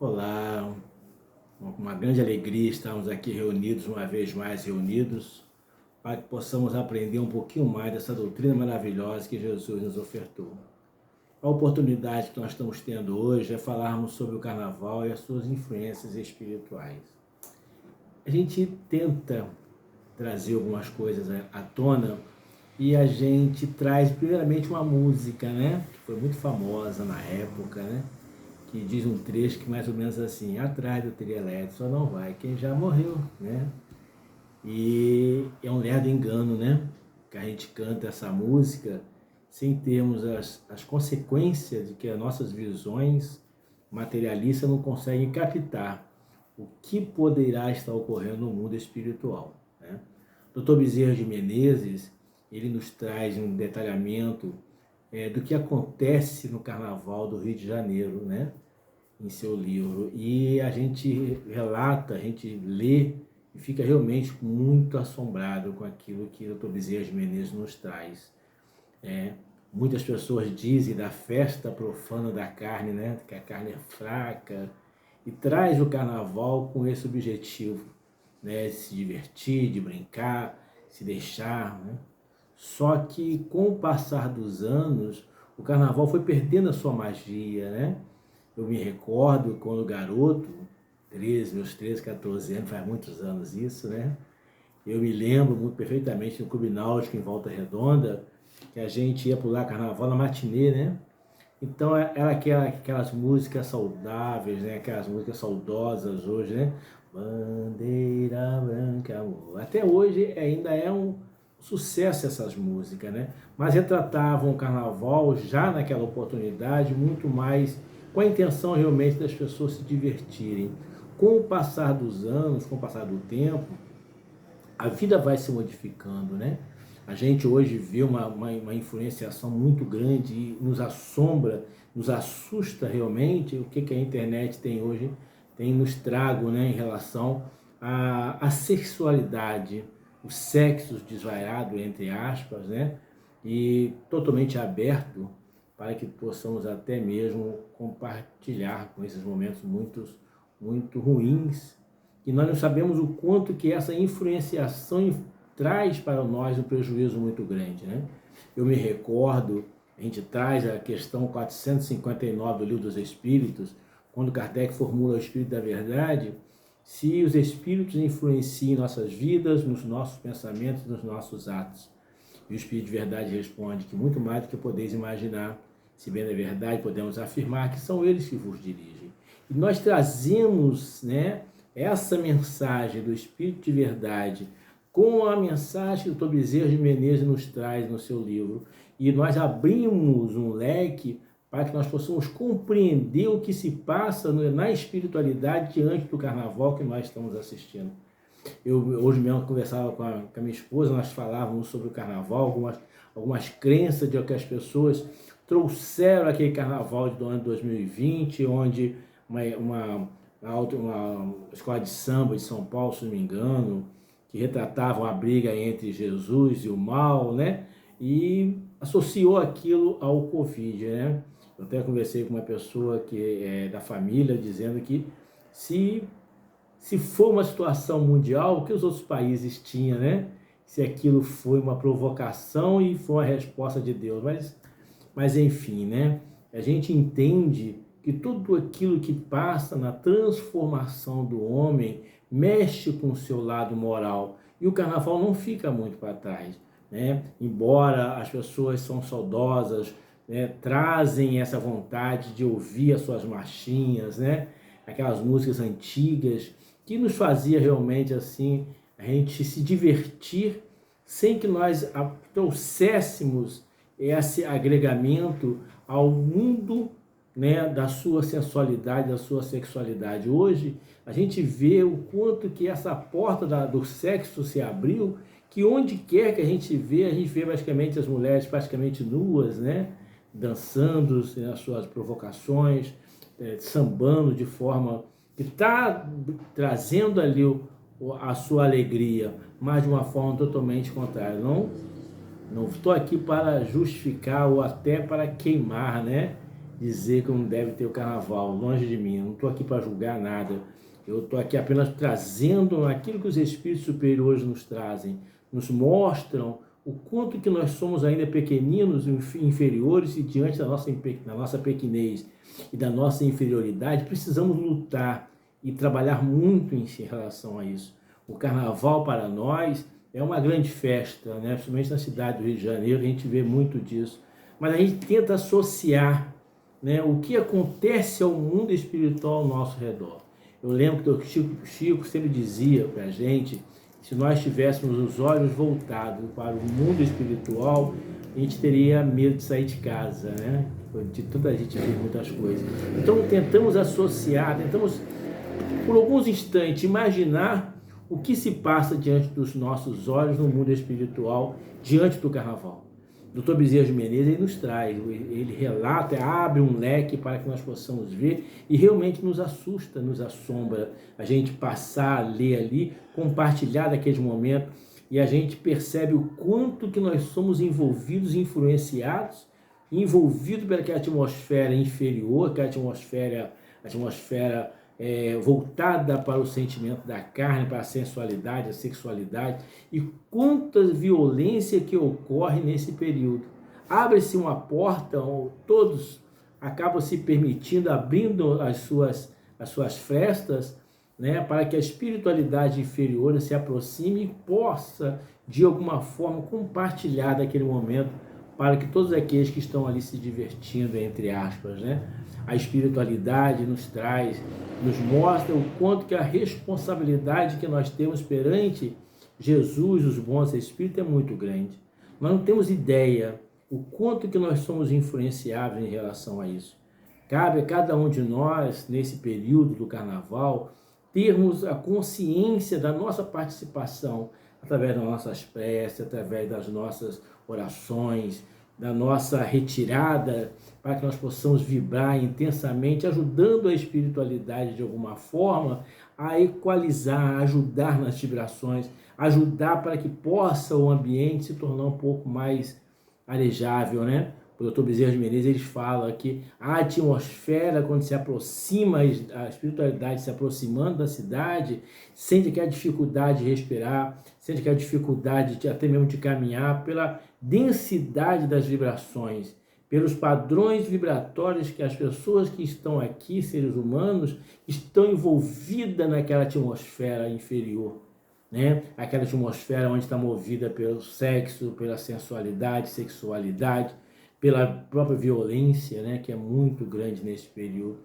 Olá, uma grande alegria estarmos aqui reunidos, uma vez mais reunidos, para que possamos aprender um pouquinho mais dessa doutrina maravilhosa que Jesus nos ofertou. A oportunidade que nós estamos tendo hoje é falarmos sobre o Carnaval e as suas influências espirituais. A gente tenta trazer algumas coisas à tona e a gente traz primeiramente uma música, né? Que foi muito famosa na época, né? Que diz um trecho que mais ou menos assim: atrás do trio elétrico só não vai quem já morreu, né? E é um lerdo engano, né? Que a gente canta essa música sem termos as consequências de que as nossas visões materialistas não conseguem captar o que poderá estar ocorrendo no mundo espiritual, né? Dr. Bezerra de Menezes, ele nos traz um detalhamento do que acontece no Carnaval do Rio de Janeiro, né? Em seu livro. E a gente relata, a gente lê e fica realmente muito assombrado com aquilo que o Dr. Bezerra de Menezes nos traz. Muitas pessoas dizem da festa profana da carne, né? Que a carne é fraca, e traz o Carnaval com esse objetivo, né? De se divertir, de brincar, se deixar, né? Só que com o passar dos anos, o Carnaval foi perdendo a sua magia, né? Eu me recordo quando garoto, meus 13, 14 anos, faz muitos anos isso, né? Eu me lembro muito perfeitamente no Clube Náutico em Volta Redonda, que a gente ia pular Carnaval na matinê, né? Então era aquelas músicas saudáveis, né? Aquelas músicas saudosas hoje, né? Bandeira branca, amor. Até hoje ainda é um sucesso essas músicas, né? Mas retratavam o Carnaval já naquela oportunidade muito mais com a intenção realmente das pessoas se divertirem. Com o passar dos anos, com o passar do tempo, a vida vai se modificando, né? A gente hoje vê uma influenciação muito grande e nos assombra, nos assusta realmente o que a internet tem hoje, tem nos trago, né, em relação à sexualidade, o sexo desvaiado, entre aspas, né? E totalmente aberto para que possamos até mesmo compartilhar com esses momentos muito ruins, e nós não sabemos o quanto que essa influenciação traz para nós um prejuízo muito grande, né? Eu me recordo, a gente traz a questão 459 do Livro dos Espíritos, quando Kardec formula o Espírito da Verdade, se os Espíritos influenciam nossas vidas, nos nossos pensamentos, nos nossos atos. E o Espírito de Verdade responde que muito mais do que podeis imaginar, se bem é verdade, podemos afirmar que são eles que vos dirigem. E nós trazemos, né, essa mensagem do Espírito de Verdade com a mensagem que o Dr. Bezerra de Menezes nos traz no seu livro. E nós abrimos um leque para que nós possamos compreender o que se passa na espiritualidade diante do Carnaval que nós estamos assistindo. Eu hoje mesmo conversava com a minha esposa, nós falávamos sobre o Carnaval, algumas crenças de que as pessoas trouxeram aquele Carnaval do ano de 2020, onde uma escola de samba de São Paulo, se não me engano, que retratavam a briga entre Jesus e o mal, né? E associou aquilo ao Covid, né? Eu até conversei com uma pessoa que é da família, dizendo que se for uma situação mundial, o que os outros países tinham, né? Se aquilo foi uma provocação e foi uma resposta de Deus. Mas enfim, né? A gente entende que tudo aquilo que passa na transformação do homem mexe com o seu lado moral. E o Carnaval não fica muito para trás, né? Embora as pessoas são saudosas, né, trazem essa vontade de ouvir as suas marchinhas, né? Aquelas músicas antigas que nos fazia realmente assim a gente se divertir sem que nós trouxéssemos esse agregamento ao mundo, né, da sua sensualidade, da sua sexualidade. Hoje a gente vê o quanto que essa porta do sexo se abriu, que onde quer que a gente vê praticamente as mulheres praticamente nuas, né, dançando as suas provocações, sambando de forma que está trazendo ali a sua alegria, mas de uma forma totalmente contrária. Não estou aqui para justificar ou até para queimar, né, dizer como deve ter o carnaval, longe de mim. Eu não estou aqui para julgar nada. Eu estou aqui apenas trazendo aquilo que os espíritos superiores nos trazem, nos mostram o quanto que nós somos ainda pequeninos, inferiores, e diante da nossa pequenez e da nossa inferioridade, precisamos lutar e trabalhar muito em relação a isso. O carnaval para nós é uma grande festa, né? Principalmente na cidade do Rio de Janeiro, a gente vê muito disso. Mas a gente tenta associar, né, o que acontece ao mundo espiritual ao nosso redor. Eu lembro que o Chico sempre dizia para a gente, se nós tivéssemos os olhos voltados para o mundo espiritual, a gente teria medo de sair de casa, né? De toda a gente ver muitas coisas. Então tentamos associar, tentamos por alguns instantes imaginar o que se passa diante dos nossos olhos no mundo espiritual, diante do carnaval. O Dr. Bezerra de Menezes ele nos traz, ele relata, abre um leque para que nós possamos ver e realmente nos assusta, nos assombra a gente passar a ler ali, compartilhar daquele momento e a gente percebe o quanto que nós somos envolvidos, influenciados, envolvidos pelaquela atmosfera inferior, aquela atmosfera voltada para o sentimento da carne, para a sensualidade, a sexualidade, e quanta violência que ocorre nesse período. Abre-se uma porta, todos acabam se permitindo, abrindo as suas frestas, né, para que a espiritualidade inferior se aproxime e possa, de alguma forma, compartilhar daquele momento, para que todos aqueles que estão ali se divertindo, entre aspas, né, a espiritualidade nos traz, nos mostra o quanto que a responsabilidade que nós temos perante Jesus, os bons espíritos, é muito grande. Nós não temos ideia o quanto que nós somos influenciáveis em relação a isso. Cabe a cada um de nós, nesse período do carnaval, termos a consciência da nossa participação através das nossas preces, através das nossas orações, da nossa retirada, para que nós possamos vibrar intensamente, ajudando a espiritualidade de alguma forma a equalizar, a ajudar nas vibrações, ajudar para que possa o ambiente se tornar um pouco mais arejável, né? O Dr. Bezerra de Menezes ele fala que a atmosfera, quando se aproxima, a espiritualidade se aproximando da cidade, sente que a dificuldade de respirar, sente que a dificuldade até mesmo de caminhar, pela densidade das vibrações, pelos padrões vibratórios que as pessoas que estão aqui, seres humanos, estão envolvidas naquela atmosfera inferior, né? Aquela atmosfera onde está movida pelo sexo, pela sensualidade, sexualidade, pela própria violência, né, que é muito grande nesse período.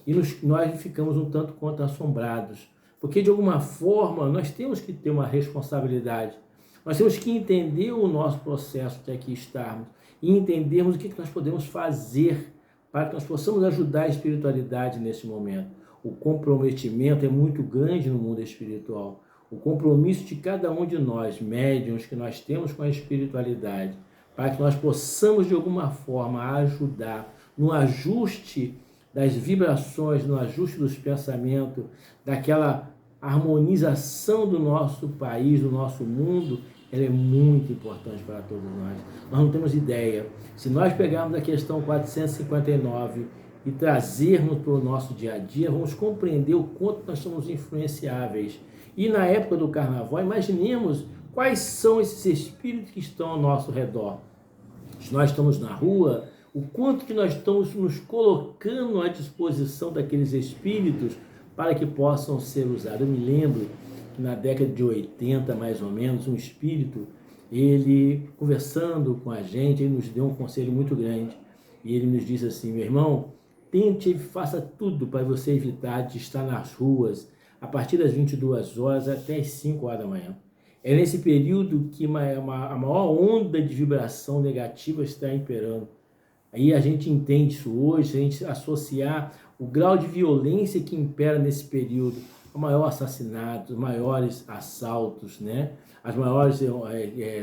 E nós ficamos um tanto quanto assombrados, porque de alguma forma nós temos que ter uma responsabilidade, nós temos que entender o nosso processo de aqui estarmos e entendermos o que nós podemos fazer para que nós possamos ajudar a espiritualidade nesse momento. O comprometimento é muito grande no mundo espiritual, o compromisso de cada um de nós, médiuns, que nós temos com a espiritualidade, para que nós possamos, de alguma forma, ajudar no ajuste das vibrações, no ajuste dos pensamentos, daquela harmonização do nosso país, do nosso mundo, ela é muito importante para todos nós. Nós não temos ideia. Se nós pegarmos a questão 459 e trazermos para o nosso dia a dia, vamos compreender o quanto nós somos influenciáveis. E na época do carnaval, imaginemos quais são esses espíritos que estão ao nosso redor. Se nós estamos na rua, o quanto que nós estamos nos colocando à disposição daqueles espíritos para que possam ser usados. Eu me lembro que na década de 80, mais ou menos, um espírito, ele conversando com a gente, ele nos deu um conselho muito grande. E ele nos disse assim: meu irmão, tente e faça tudo para você evitar de estar nas ruas a partir das 22 horas até as 5 horas da manhã. É nesse período que a maior onda de vibração negativa está imperando. Aí a gente entende isso hoje, se a gente associar o grau de violência que impera nesse período, o maior assassinato, os maiores assaltos, né? As maiores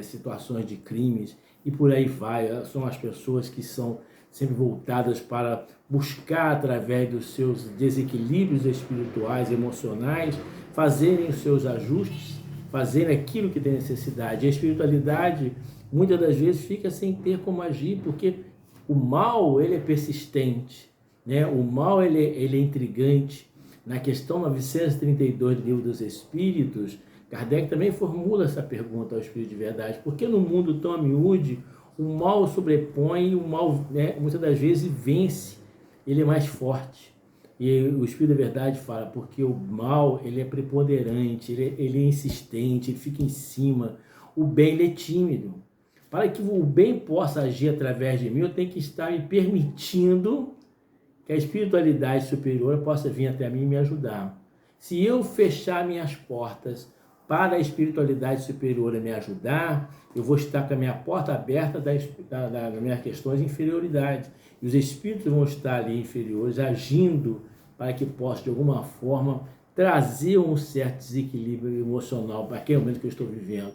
situações de crimes, e por aí vai. São as pessoas que são sempre voltadas para buscar, através dos seus desequilíbrios espirituais, emocionais, fazerem os seus ajustes, fazer aquilo que tem necessidade. E a espiritualidade, muitas das vezes, fica sem ter como agir, porque O mal, ele é persistente, né? O mal, ele é intrigante. Na questão 932 do Livro dos Espíritos, Kardec também formula essa pergunta ao Espírito de Verdade. Por que no mundo tão a miúde o mal sobrepõe e o mal, né, muitas das vezes vence? Ele é mais forte. E o Espírito da Verdade fala, porque o mal, ele é preponderante, ele é insistente, ele fica em cima. O bem, ele é tímido. Para que o bem possa agir através de mim, eu tenho que estar me permitindo que a espiritualidade superior possa vir até mim e me ajudar. Se eu fechar minhas portas para a espiritualidade superior me ajudar, eu vou estar com a minha porta aberta das minhas questões de inferioridade. E os espíritos vão estar ali inferiores, agindo para que possa, de alguma forma, trazer um certo desequilíbrio emocional para aquele momento que eu estou vivendo.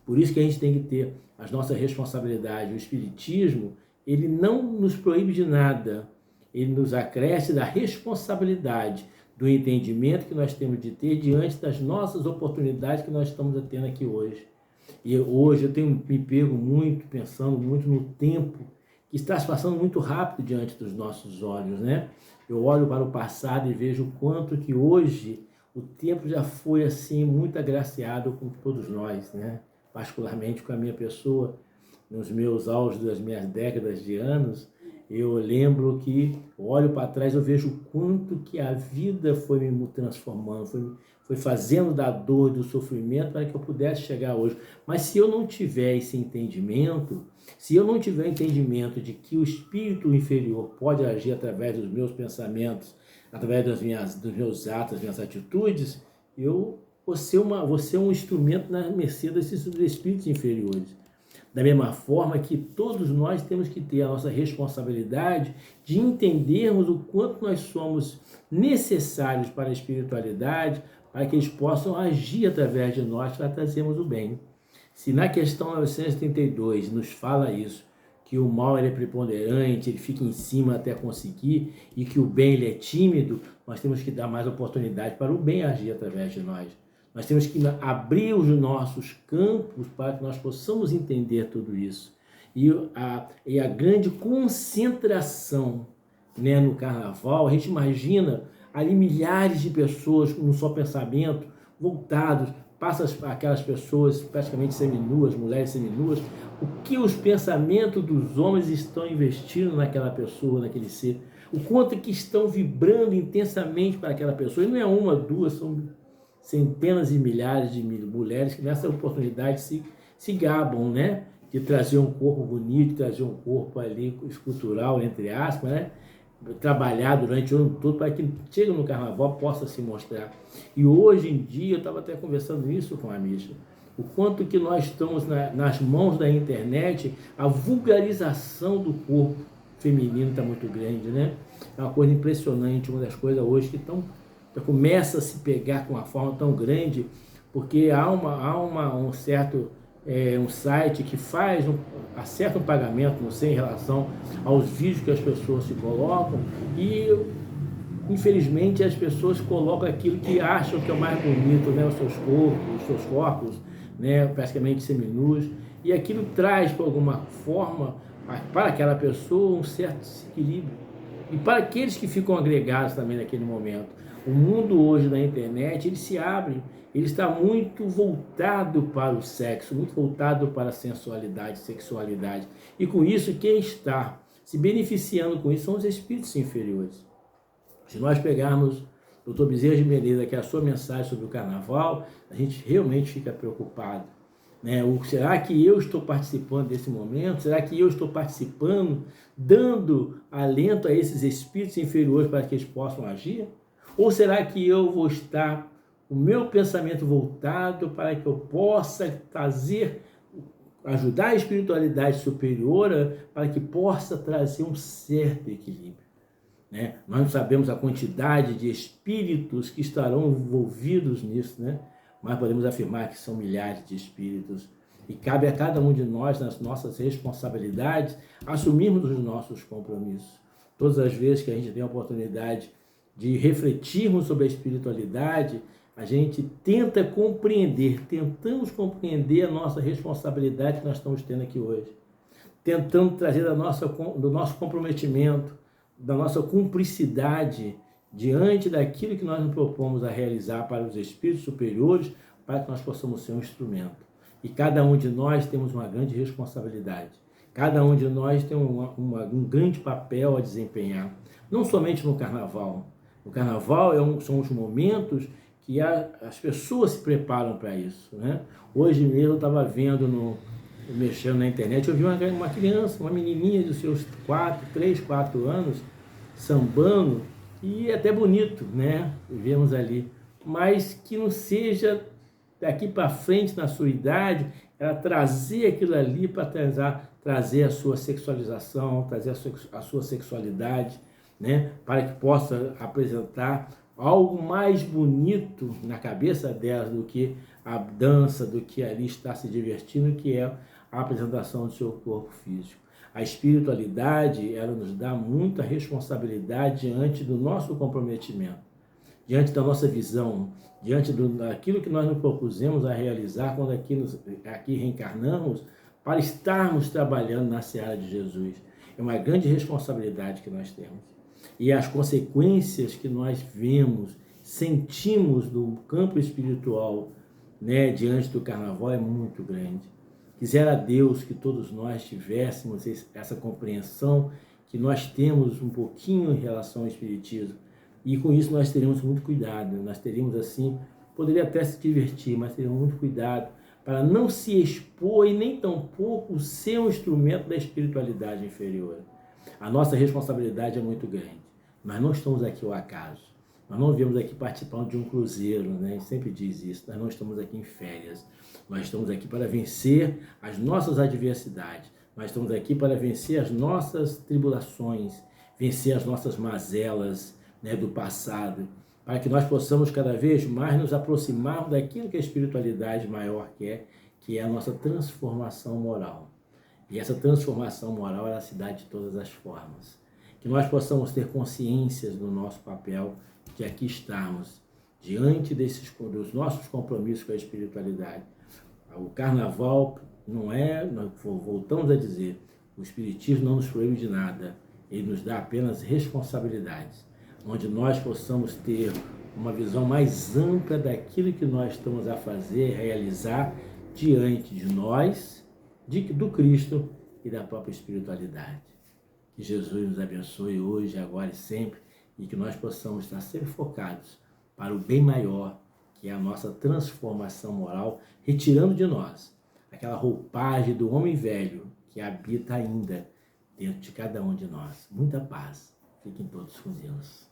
Por isso que a gente tem que ter as nossas responsabilidades. O Espiritismo, ele não nos proíbe de nada, ele nos acresce da responsabilidade, do entendimento que nós temos de ter diante das nossas oportunidades que nós estamos tendo aqui hoje. E hoje eu tenho me pego muito, pensando muito no tempo que está se passando muito rápido diante dos nossos olhos, né? Eu olho para o passado e vejo o quanto que hoje o tempo já foi assim muito agraciado com todos nós, né? Particularmente com a minha pessoa, nos meus auges das minhas décadas de anos, eu lembro que, olho para trás, eu vejo o quanto que a vida foi me transformando, foi fazendo da dor, do sofrimento, para que eu pudesse chegar hoje. Mas se eu não tiver esse entendimento, se eu não tiver entendimento de que o espírito inferior pode agir através dos meus pensamentos, através dos meus atos, das minhas atitudes, eu vou ser um instrumento na mercê desses espíritos inferiores. Da mesma forma que todos nós temos que ter a nossa responsabilidade de entendermos o quanto nós somos necessários para a espiritualidade, para que eles possam agir através de nós para trazermos o bem. Se na questão 932 nos fala isso, que o mal ele é preponderante, ele fica em cima até conseguir, e que o bem ele é tímido, nós temos que dar mais oportunidade para o bem agir através de nós. Nós temos que abrir os nossos campos para que nós possamos entender tudo isso. E a grande concentração, né, no carnaval, a gente imagina ali milhares de pessoas com um só pensamento, voltados, passa aquelas pessoas praticamente seminuas, mulheres seminuas, o que os pensamentos dos homens estão investindo naquela pessoa, naquele ser, o quanto que estão vibrando intensamente para aquela pessoa, e não é uma, duas, são centenas e milhares de mulheres que nessa oportunidade se gabam, né? De trazer um corpo bonito, trazer um corpo ali escultural, entre aspas, né? Trabalhar durante o ano todo para que chegue no carnaval possa se mostrar. E hoje em dia, eu estava até conversando isso com a Misha, o quanto que nós estamos nas mãos da internet, a vulgarização do corpo feminino está muito grande, né? É uma coisa impressionante, uma das coisas hoje que começa a se pegar com uma forma tão grande, porque há um certo um site que acerta um pagamento, não sei, em relação aos vídeos que as pessoas se colocam, e infelizmente as pessoas colocam aquilo que acham que é o mais bonito, né, os seus corpos, né, praticamente seminus, e aquilo traz, por alguma forma, para aquela pessoa um certo desequilíbrio. E para aqueles que ficam agregados também naquele momento. O mundo hoje da internet, ele se abre, ele está muito voltado para o sexo, muito voltado para a sensualidade, sexualidade. E com isso, quem está se beneficiando com isso são os espíritos inferiores. Se nós pegarmos o Dr. Bezerra de Menezes, que é a sua mensagem sobre o carnaval, a gente realmente fica preocupado, né? Será que eu estou participando desse momento? Será que eu estou participando, dando alento a esses espíritos inferiores para que eles possam agir? Ou será que eu vou estar, o meu pensamento voltado para que eu possa ajudar a espiritualidade superior para que possa trazer um certo equilíbrio, né? Nós não sabemos a quantidade de espíritos que estarão envolvidos nisso, né? Mas podemos afirmar que são milhares de espíritos. E cabe a cada um de nós, nas nossas responsabilidades, assumirmos os nossos compromissos. Todas as vezes que a gente tem a oportunidade de refletirmos sobre a espiritualidade, a gente tentamos compreender a nossa responsabilidade que nós estamos tendo aqui hoje. tentando trazer do nosso comprometimento, da nossa cumplicidade diante daquilo que nós nos propomos a realizar para os espíritos superiores, para que nós possamos ser um instrumento. E cada um de nós temos uma grande responsabilidade. Cada um de nós tem um grande papel a desempenhar, não somente no carnaval. O carnaval são os momentos que as pessoas se preparam para isso, né? Hoje mesmo eu estava vendo, mexendo na internet, eu vi uma criança, uma menininha de seus 3, 4 anos, sambando, e é até bonito, né? Vemos ali, mas que não seja daqui para frente, na sua idade, ela trazer aquilo ali para trazer a sua sexualização, trazer a sua sexualidade, né? Para que possa apresentar algo mais bonito na cabeça dela do que a dança, do que ali está se divertindo, que é a apresentação do seu corpo físico. A espiritualidade, ela nos dá muita responsabilidade diante do nosso comprometimento, diante da nossa visão, diante daquilo que nós nos propusemos a realizar quando aqui reencarnamos, para estarmos trabalhando na seara de Jesus. É uma grande responsabilidade que nós temos. E as consequências que nós vemos, sentimos do campo espiritual, né, diante do carnaval é muito grande. Quisera Deus que todos nós tivéssemos essa compreensão que nós temos um pouquinho em relação ao Espiritismo. E com isso nós teríamos muito cuidado. Nós teríamos assim, poderia até se divertir, mas teríamos muito cuidado para não se expor e nem tampouco ser um instrumento da espiritualidade inferior. A nossa responsabilidade é muito grande. Nós não estamos aqui ao acaso. Nós não viemos aqui participando de um cruzeiro, né? A gente sempre diz isso. Nós não estamos aqui em férias. Nós estamos aqui para vencer as nossas adversidades. Nós estamos aqui para vencer as nossas tribulações, vencer as nossas mazelas, né, do passado, para que nós possamos cada vez mais nos aproximarmos daquilo que a espiritualidade maior quer, que é a nossa transformação moral. E essa transformação moral, ela se dá de todas as formas. Que nós possamos ter consciências do nosso papel, que aqui estamos, diante dos nossos compromissos com a espiritualidade. O carnaval não é, nós voltamos a dizer, o Espiritismo não nos proíbe de nada, ele nos dá apenas responsabilidades, onde nós possamos ter uma visão mais ampla daquilo que nós estamos a fazer, realizar diante de nós, do Cristo e da própria espiritualidade. Que Jesus nos abençoe hoje, agora e sempre, e que nós possamos estar sempre focados para o bem maior, que é a nossa transformação moral, retirando de nós aquela roupagem do homem velho que habita ainda dentro de cada um de nós. Muita paz. Fiquem todos com Deus.